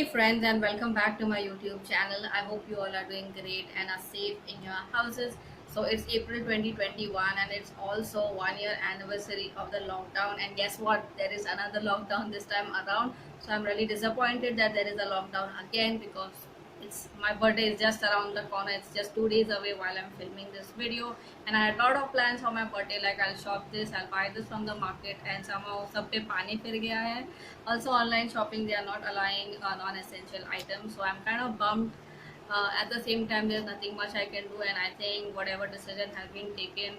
Hey friends, and welcome back to my YouTube channel. I hope you all are doing great and are safe in your houses. So it's April 2021 and it's also 1 year anniversary of the lockdown, and guess what, there is another lockdown this time around. So I'm really disappointed that there is a lockdown again, because it's my birthday is just around the corner. It's just 2 days away while I'm filming this video, and I had a lot of plans for my birthday, like I'll shop this, I'll buy this from the market, and somehow sab pe pani fir gaya hai. Also online shopping, they are not allowing non-essential items, so I'm kind of bummed. At the same time, there's nothing much I can do, and I think whatever decision has been taken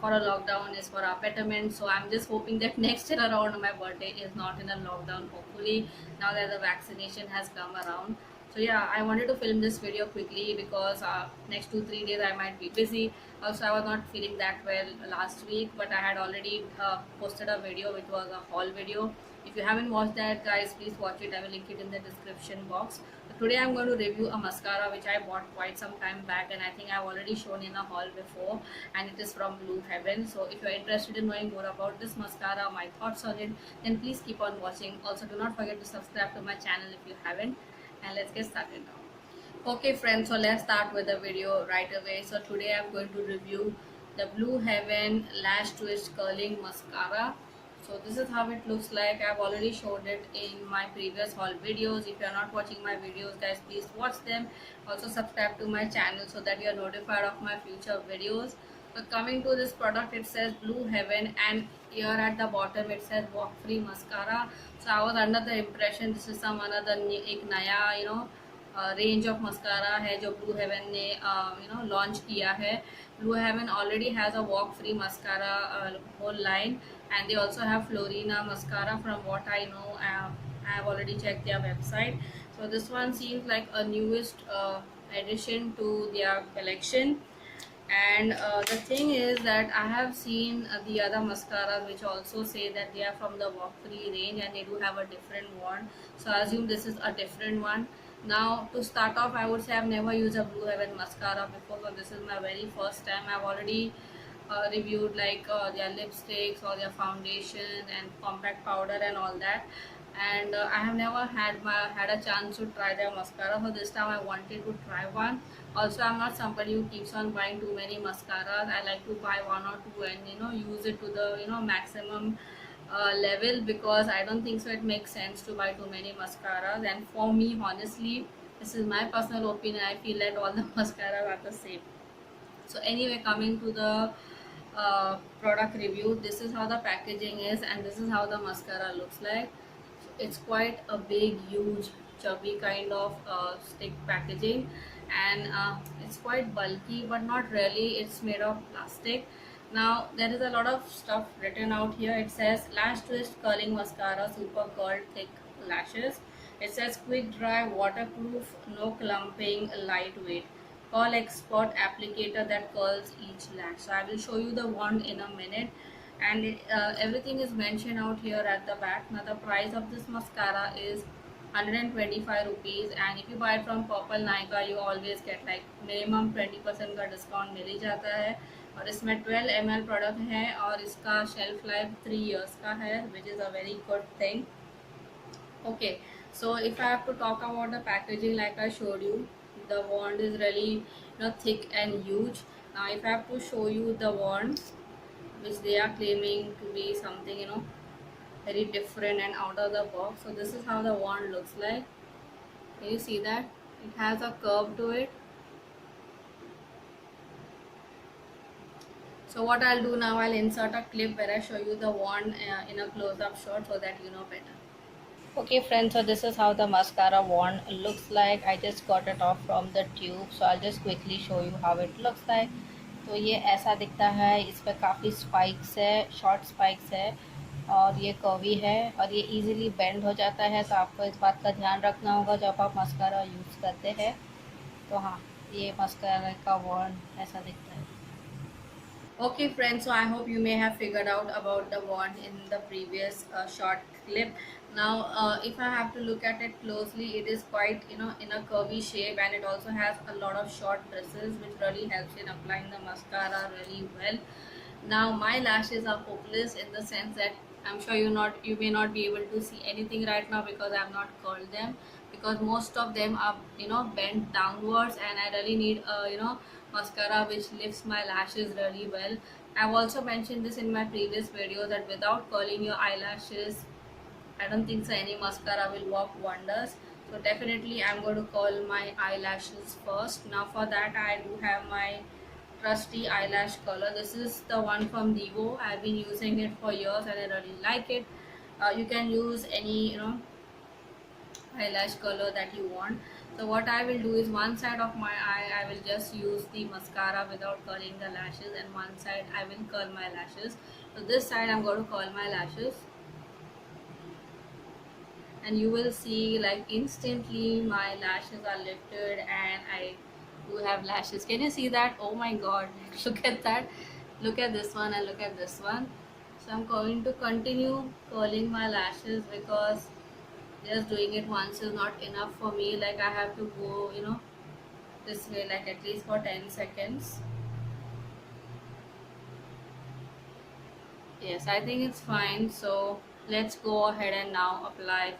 for a lockdown is for our betterment. So I'm just hoping that next year around my birthday is not in a lockdown, hopefully, now that the vaccination has come around. So yeah, I wanted to film this video quickly because next 2-3 days I might be busy. Also, I was not feeling that well last week, but I had already posted a video which was a haul video. If you haven't watched that, guys, please watch it. I will link it in the description box. So today I'm going to review a mascara which I bought quite some time back, and I think I've already shown in a haul before, and it is from Blue Heaven. So if you're interested in knowing more about this mascara, my thoughts on it, then please keep on watching. Also, do not forget to subscribe to my channel if you haven't, and let's get started now. Okay friends, so let's start with the video right away. So today I'm going to review the Blue Heaven Lash Twist Curling Mascara. So this is how it looks like. I've already showed it in my previous haul videos. If you're not watching my videos, guys, please watch them. Also subscribe to my channel so that you're notified of my future videos. So coming to this product, it says Blue Heaven, and here at the bottom it says walk free mascara. So I was under the impression this is some another एक नया range of mascara है जो blue haven ने launch किया है. Blue heaven already has a walk free mascara whole line, and they also have Florina mascara from what I know. I have already checked their website. So this one seems like a newest addition to their collection. And the thing is that I have seen the other mascaras which also say that they are from the walk free range, and they do have a different wand. So I assume this is a different one. Now to start off, I would say I've never used a Blue Heaven mascara before, so this is my very first time. I've already reviewed like their lipsticks or their foundation and compact powder and all that, and I have never had a chance to try their mascara. So this time I wanted to try one. Also, I'm not somebody who keeps on buying too many mascaras. I like to buy one or two and use it to the maximum level, because I don't think so it makes sense to buy too many mascaras. And for me, honestly, this is my personal opinion, I feel like all the mascaras are the same. So anyway, coming to the product review, this is how the packaging is, and this is how the mascara looks like. So it's quite a big, huge, chubby kind of stick packaging, and it's quite bulky, but not really. It's made of plastic. Now there is a lot of stuff written out here. It says Lash Twist Curling Mascara Super Curl Thick Lashes. It says quick dry, waterproof, no clumping, lightweight. Call expert applicator that curls each lash. So I will show you the wand in a minute, and everything is mentioned out here at the back. Now the price of this mascara is 125 rupees, and if you buy it from Purple Nykaa, you always get like minimum 20% का discount मिल ही जाता है. और इसमें 12 ml product है, और इसका shelf life 3 years का है, which is a very good thing. Okay, so if I have to talk about the packaging, like I showed you, the wand is really thick and huge. Now if I have to show you the wand, which they are claiming to be something very different and out of the box. So this is how the wand looks like. Can you see that it has a curve to it? So what I'll do now, I'll insert a clip where I show you the wand in a close-up shot so that you know better. Okay friends, so this is how the mascara wand looks like. I just got it off from the tube, so I'll just quickly show you how it looks like. तो ये ऐसा दिखता है. इस पर काफ़ी spikes है, short spikes है, और ये कर्वी है, और ये इजीली बेंड हो जाता है. तो आपको इस बात का ध्यान रखना होगा जब आप मस्कारा यूज़ करते हैं. तो हाँ, ये मस्कारा का वॉन्ड ऐसा दिखता है. Okay friends, so I hope you may have figured out about the wand in the previous short clip. Now if I have to look at it closely, it is quite in a curvy shape, and it also has a lot of short bristles, which really helps in applying the mascara really well. Now my lashes are hopeless in the sense that I'm sure you may not be able to see anything right now because I have not curled them, because most of them are bent downwards, and I really need a mascara which lifts my lashes really well. I've also mentioned this in my previous video that without curling your eyelashes, I don't think so any mascara will work wonders. So definitely I'm going to curl my eyelashes first. Now for that I do have my trusty eyelash color. This is the one from Devo. I've been using it for years and I really like it. You can use any eyelash color that you want. So what I will do is one side of my eye I will just use the mascara without curling the lashes, and one side I will curl my lashes. So this side I'm going to curl my lashes, and you will see like instantly my lashes are lifted and I do have lashes. Can you see that? Oh my god, look at that. Look at this one and look at this one. So I'm going to continue curling my lashes because just doing it once is not enough for me. Like I have to go this way like at least for 10 seconds. Yes, I think it's fine. So let's go ahead and now apply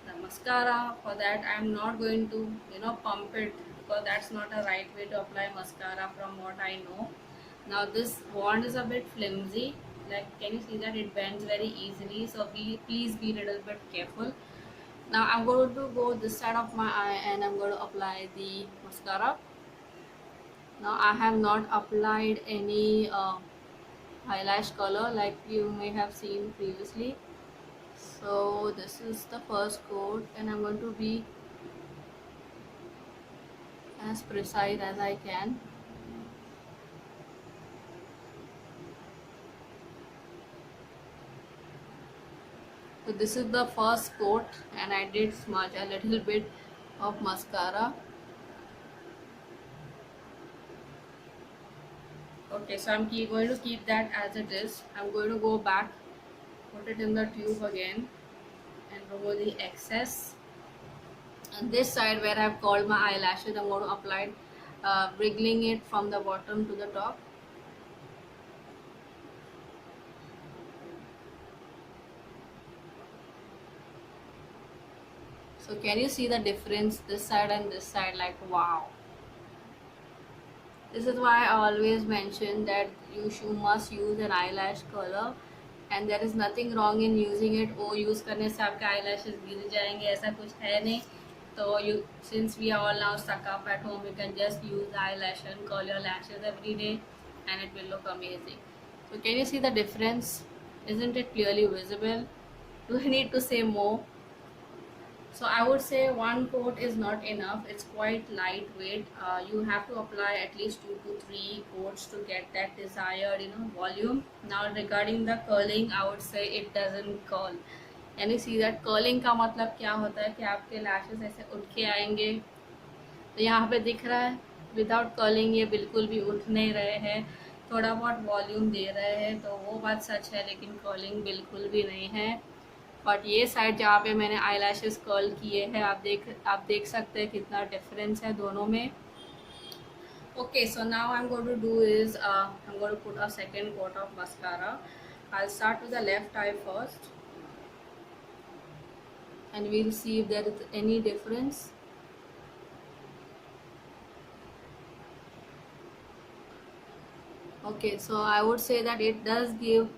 the mascara. For that I'm not going to pump it, because that's not a right way to apply mascara from what I know. Now this wand is a bit flimsy, like can you see that it bends very easily, so please be a little bit careful. Now I'm going to go this side of my eye and I'm going to apply the mascara. Now I have not applied any eyelash color like you may have seen previously. So this is the first coat and I'm going to be as precise as I can. So this is the first coat and I did smudge a little bit of mascara. Okay, so I'm going to keep that as it is. I'm going to go back, put it in the tube again and remove the excess. And this side where I've curled my eyelashes, I'm going to apply it, wriggling it from the bottom to the top. So can you see the difference this side and this side? Like wow. This is why I always mention that you must use an eyelash color, and there is nothing wrong in using it. Oh, use करने से आपके eyelashes गिर जाएंगे, ऐसा कुछ है नहीं. So you, since we are all now stuck up at home, you can just use the eyelash and curl your lashes every day, and it will look amazing. So can you see the difference? Isn't it clearly visible? Do I need to say more? So I would say one coat is not enough. It's quite lightweight. You have to apply at least 2 to 3 coats to get that desired volume. Now regarding the curling, I would say it doesn't curl. यानी see that curling का मतलब क्या होता है कि आपके lashes ऐसे उठ के आएंगे. तो यहाँ पे दिख रहा है विदाउट कर्लिंग ये बिल्कुल भी उठ नहीं रहे हैं, थोड़ा बहुत वॉल्यूम दे रहे हैं, तो वो बात सच है, लेकिन कर्लिंग बिल्कुल भी नहीं है. बट ये साइड जहाँ पे मैंने आई लैशेस कर्ल किए हैं, आप देख सकते हैं कितना डिफरेंस है दोनों में. Okay, so now I'm going to do is I'm going to put a second coat of mascara. I'll start with the left eye first and we'll see if there is any difference. Okay, so I would say that it does give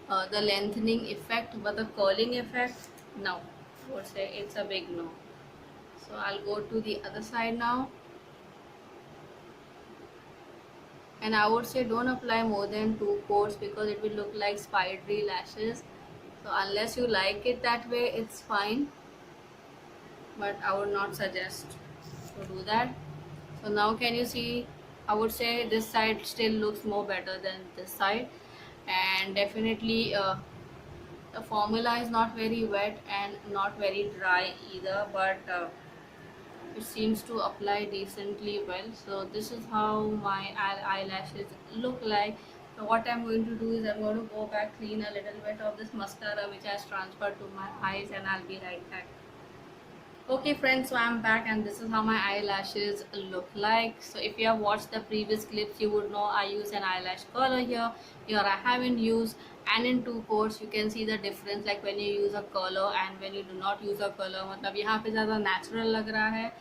the lengthening effect, but the curling effect, no. I would say it's a big no. So I'll go to the other side now. And I would say don't apply more than 2 coats because it will look like spidery lashes. So unless you like it that way, it's fine. But I would not suggest to do that. So now can you see, I would say this side still looks more better than this side. And definitely the formula is not very wet and not very dry either, but it seems to apply decently well. So this is how my eyelashes look like. So what I'm going to do is I'm going to go back, clean a little bit of this mascara which has transferred to my eyes, and I'll be right back. Okay friends, so I'm back and this is how my eyelashes look like. So if you have watched the previous clips, you would know I use an eyelash curler here. Here I haven't used, and in two coats you can see the difference, like when you use a curler and when you do not use a curler. मतलब यहाँ पे ज़्यादा natural लग रहा है,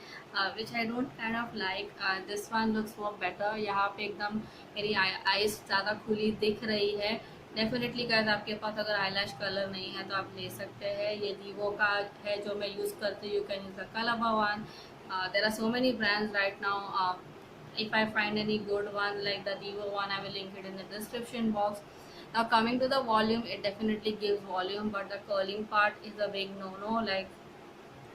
which I don't kind of like. This one looks more better. यहाँ पे एकदम मेरी eyes ज़्यादा खुली दिख रही है. डेफिनेटली गाइस, आपके पास अगर आईलैश कलर नहीं है तो आप ले सकते हैं. ये वीवो का है जो मैं यूज़ करती हूँ. You can use the colour one. There are so many brands right now. If I find any good one like the Vivo one, I will link it in the description box. Now coming to the volume, it definitely gives volume, but the curling part is a big no-no. Like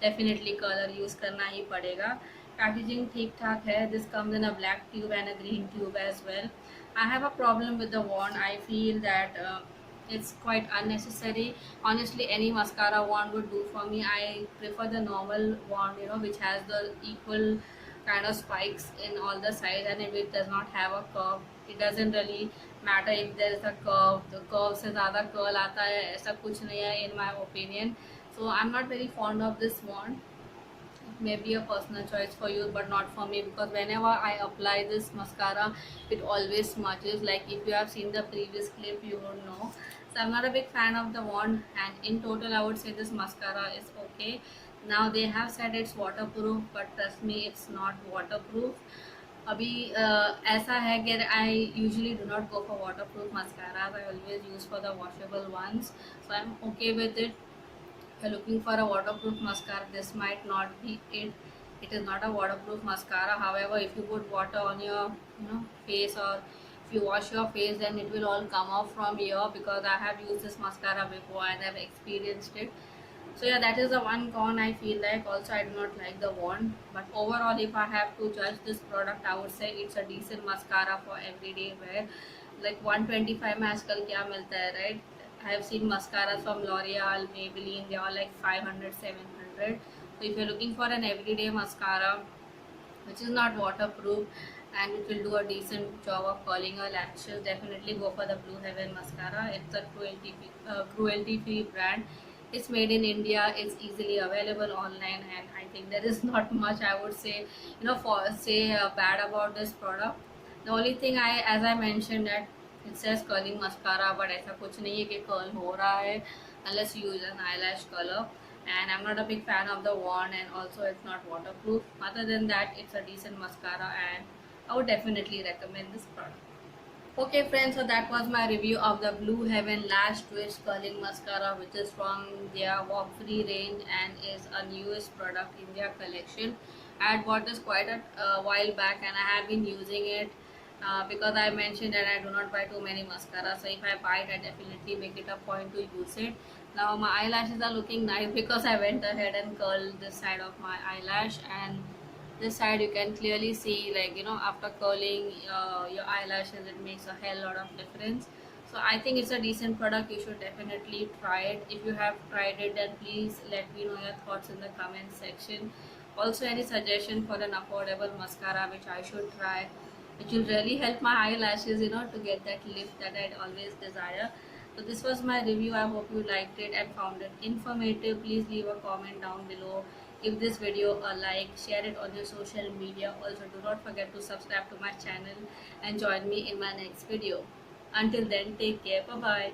definitely colour use करना ही पड़ेगा. Packaging ठीक ठाक है. This comes in a black tube and a green tube as well. I have a problem with the wand. I feel that it's quite unnecessary. Honestly, any mascara wand would do for me. I prefer the normal wand, which has the equal kind of spikes in all the sides, and if it does not have a curve, it doesn't really matter if there is a curve. The curve से ज़्यादा curl आता है, ऐसा कुछ नहीं है in my opinion. So I'm not very fond of this wand. It may be a personal choice for you, but not for me, because whenever I apply this mascara, it always smudges. Like if you have seen the previous clip, you would know. So I'm not a big fan of the wand, and in total I would say this mascara is okay. Now they have said it's waterproof, but trust me, it's not waterproof. अभी ऐसा है कि I usually do not go for waterproof mascaras. I always use for the washable ones, so I'm okay with it. If you're looking for a waterproof mascara, this might not be it. It is not a waterproof mascara. However, if you put water on your face, or if you wash your face, then it will all come off from here, because I have used this mascara before and I've experienced it. So yeah, that is the one con I feel like. Also, I do not like the wand, but overall, if I have to judge this product, I would say it's a decent mascara for everyday wear. Like 125 में आजकल क्या मिलता है, right? I have seen mascaras from L'Oreal, Maybelline, they are like 500, 700. So if you're looking for an everyday mascara which is not waterproof and it will do a decent job of curling your lashes, definitely go for the Blue Heaven mascara. It's a cruelty free brand. It's made in India. It's easily available online, and I think there is not much I would say, for say bad about this product. The only thing as I mentioned, that it says curling mascara, but ऐसा कुछ नहीं है कि curl हो रहा है unless you use an eyelash color. And I'm not a big fan of the wand, and also it's not waterproof. Other than that, it's a decent mascara, and I would definitely recommend this product. Okay friends, so that was my review of the Blue Heaven Lash Twist Curling Mascara, which is from their Walk Free range and is a newest product in their collection. I had bought this quite a while back, and I have been using it because I mentioned that I do not buy too many mascara. So if I buy it, I definitely make it a point to use it. Now my eyelashes are looking nice because I went ahead and curled this side of my eyelash, and this side you can clearly see, like after curling your eyelashes, it makes a hell lot of difference. So I think it's a decent product. You should definitely try it. If you have tried it, then please let me know your thoughts in the comment section. Also, any suggestion for an affordable mascara which I should try, which will really help my eyelashes, to get that lift that I'd always desire. So this was my review. I hope you liked it and found it informative. Please leave a comment down below. Give this video a like, share it on your social media. Also, do not forget to subscribe to my channel and join me in my next video. Until then, take care. Bye bye.